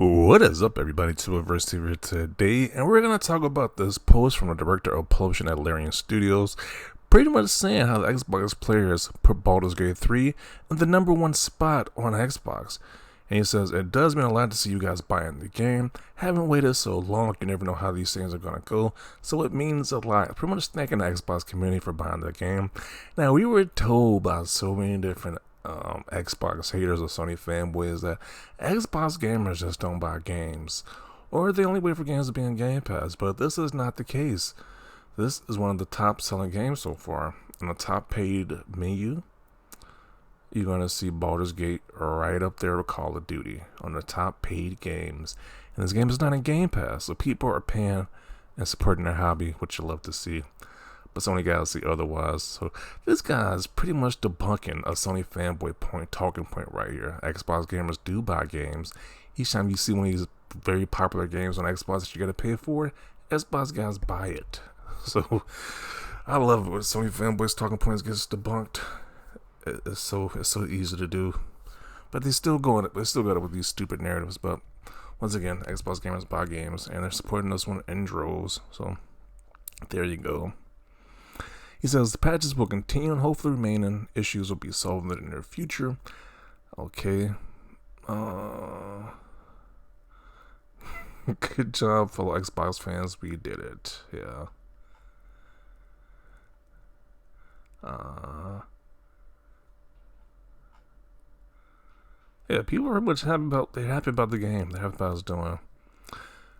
What is up, everybody? Reverse here today, and we're gonna talk about this post from the director of publishing at Larian Studios, pretty much saying how the Xbox players put Baldurs Gate 3 in the #1 spot on Xbox. And he says, it does mean a lot to see you guys buying the game. Haven't waited so long, you never know how these things are gonna go. So it means a lot. Pretty much thanking the Xbox community for buying the game. Now, we were told by so many different Xbox haters or Sony fanboys that Xbox gamers just don't buy games, or they only wait for games to be in Game Pass. But this is not the case. This is one of the top selling games so far. In the top paid menu, you're going to see Baldurs Gate right up there with Call of Duty on the top paid games. And this game is not in Game Pass, so people are paying and supporting their hobby, which you love to see. But Sony guys see otherwise. So this guy is pretty much debunking a Sony fanboy talking point right here. Xbox gamers do buy games. Each time you see one of these very popular games on Xbox that you gotta pay for, Xbox guys buy it. So I love it when Sony fanboys talking points gets debunked. It's so easy to do. But they still go it with these stupid narratives. But once again, Xbox gamers buy games and they're supporting this one in droves. So there you go. He says the patches will continue and hopefully remaining issues will be solved in the near future. Okay. Good job, fellow Xbox fans. We did it. Yeah. Yeah, people are pretty much happy about the game. They're happy about it's doing.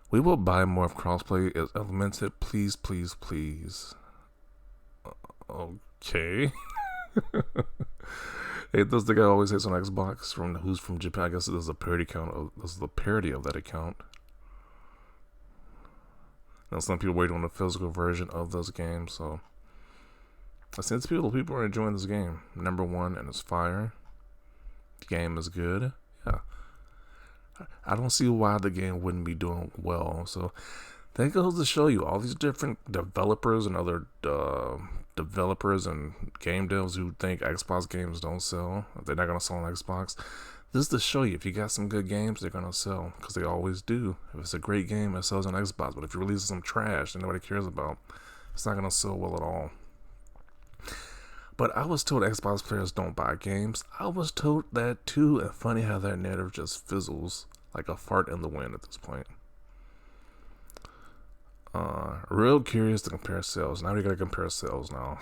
We will buy more if crossplay is implemented. Please, please, please. Okay. Hey, this is the guy who always hates on Xbox who's from Japan. I guess this is a parody account. This is the parody of that account. Now some people waiting on the physical version of those games, so I sense people are enjoying this game. #1 and it's fire. The game is good. Yeah. I don't see why the game wouldn't be doing well. So that goes to show you all these different developers and other developers and game devs who think Xbox games don't sell. They're not going to sell on Xbox. This is to show you if you got some good games, they're going to sell because they always do. If it's a great game, it sells on Xbox. But if you release some trash that nobody cares about, it's not going to sell well at all. But I was told Xbox players don't buy games. I was told that too. And funny how that narrative just fizzles like a fart in the wind at this point. Real curious to compare sales. Now we gotta compare sales now.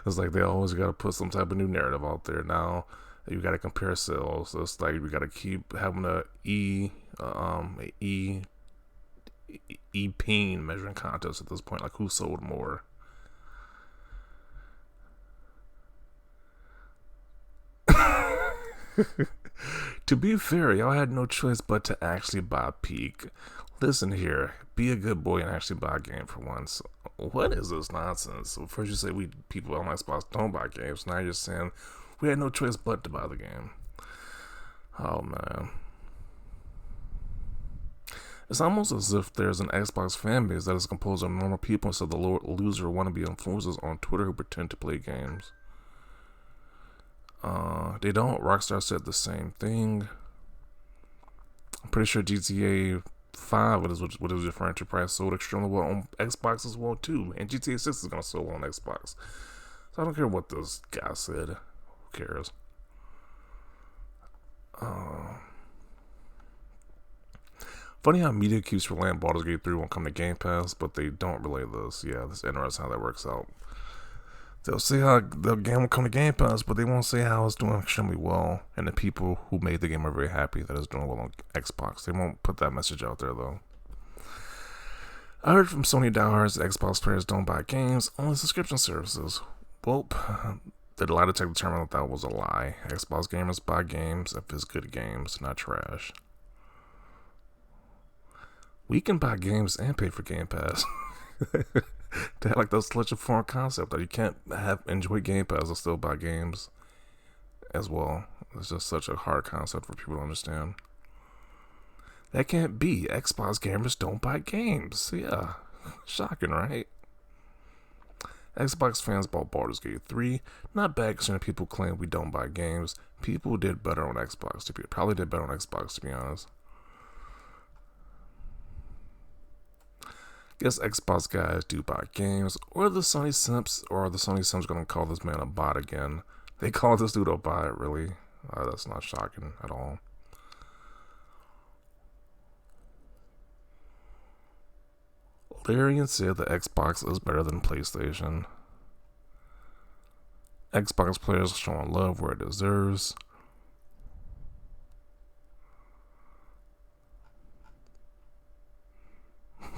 It's like they always gotta put some type of new narrative out there. Now you gotta compare sales. So it's like we gotta keep having E-peen measuring contest at this point. Like who sold more. To be fair, y'all had no choice but to actually buy Peak. Listen here, be a good boy and actually buy a game for once. What is this nonsense? So first you say people on Xbox don't buy games. Now you're saying we had no choice but to buy the game. Oh man. It's almost as if there's an Xbox fan base that is composed of normal people instead of the loser wannabe influencers on Twitter who pretend to play games. They don't. Rockstar said the same thing. I'm pretty sure GTA 5, what it was referring to, price sold extremely well on Xbox as well too, and GTA 6 is gonna sell well on Xbox. So I don't care what this guy said. Who cares? Funny how media keeps relaying Baldur's Gate 3 won't come to Game Pass, but they don't relay this. Yeah, it's interesting how that works out. They'll say how the game will come to Game Pass, but they won't say how it's doing extremely well, and the people who made the game are very happy that it's doing well on Xbox. They won't put that message out there, though. I heard from Sony diehards that Xbox players don't buy games, only subscription services. Well, the lie detector determined that was a lie. Xbox gamers buy games if it's good games, not trash. We can buy games and pay for Game Pass. They like that's such a foreign concept that you can't enjoy Game Pass and still buy games as well. It's just such a hard concept for people to understand. That can't be. Xbox gamers don't buy games. Yeah, shocking, right? Xbox fans bought Baldur's Gate 3. Not bad considering people claim we don't buy games. People did better on Xbox. Probably did better on Xbox, to be honest. Guess Xbox guys do buy games, or the Sony simps, or the Sony simps gonna call this man a bot again. They call this dude a bot, really? That's not shocking at all. Larian said the Xbox is better than PlayStation. Xbox players showing love where it deserves.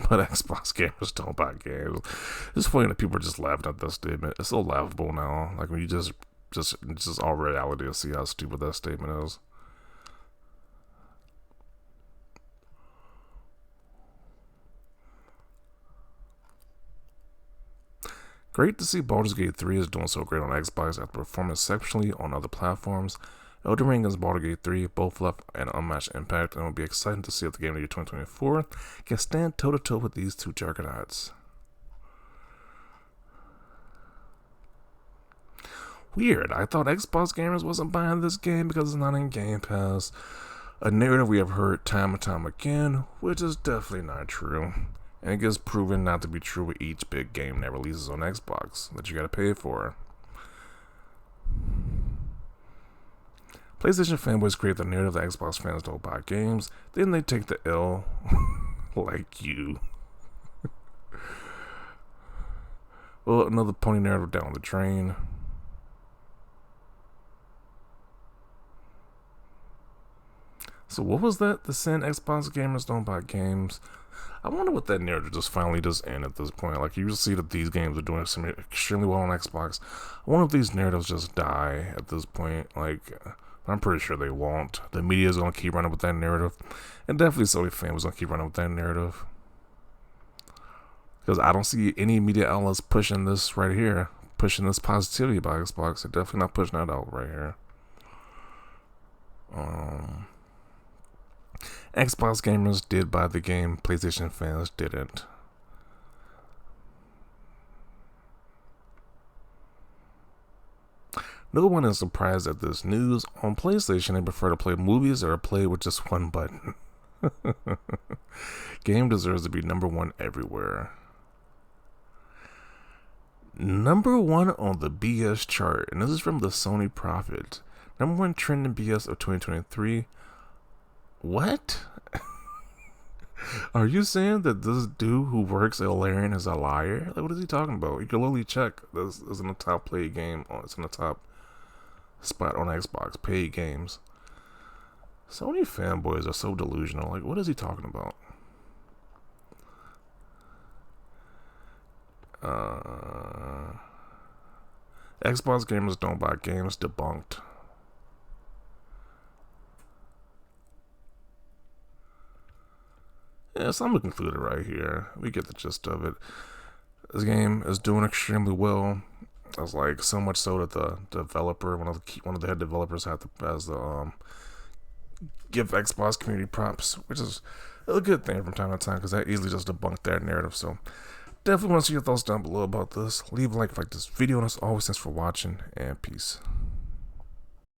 But Xbox gamers don't buy games. It's funny that people are just laughing at that statement. It's so laughable now. Like when you just all reality to see how stupid that statement is. Great to see Baldurs Gate 3 is doing so great on Xbox after performing exceptionally on other platforms. Elden Ring and Baldur's Gate 3 both left an unmatched impact, and it will be exciting to see if the game of the year 2024 can stand toe-to-toe with these two juggernauts. Weird, I thought Xbox gamers wasn't buying this game because it's not in Game Pass. A narrative we have heard time and time again, which is definitely not true. And it gets proven not to be true with each big game that releases on Xbox that you gotta pay for. PlayStation fanboys create the narrative that Xbox fans don't buy games, then they take the L like you. Well, another pony narrative down the drain. So what was that? The sin Xbox gamers don't buy games? I wonder what that narrative just finally does end at this point. Like, you just see that these games are doing extremely well on Xbox. I wonder if these narratives just die at this point. Like, I'm pretty sure they won't. The media is going to keep running with that narrative. And definitely Sony fans going to keep running with that narrative. Because I don't see any media outlets pushing this right here. Pushing this positivity about Xbox. They're definitely not pushing that out right here. Xbox gamers did buy the game, PlayStation fans didn't. No one is surprised at this news. On PlayStation, they prefer to play movies that are played with just one button. Game deserves to be number one everywhere. Number one on the BS chart, and this is from the Sony Prophet. Number one trending BS of 2023. What? Are you saying that this dude who works at Larian is a liar? Like, what is he talking about? You can literally check. This is in the top played game. It's in the top spot on Xbox. Paid games. Sony fanboys are so delusional. Like, what is he talking about? Xbox gamers don't buy games. Debunked. Yeah, so I'm going to conclude it right here. We get the gist of it. This game is doing extremely well. It's like so much so that the developer, one of the head developers, had to give Xbox community props, which is a good thing from time to time because that easily just debunked that narrative. So definitely want to see your thoughts down below about this. Leave a like if you like this video, and as always, thanks for watching, and peace.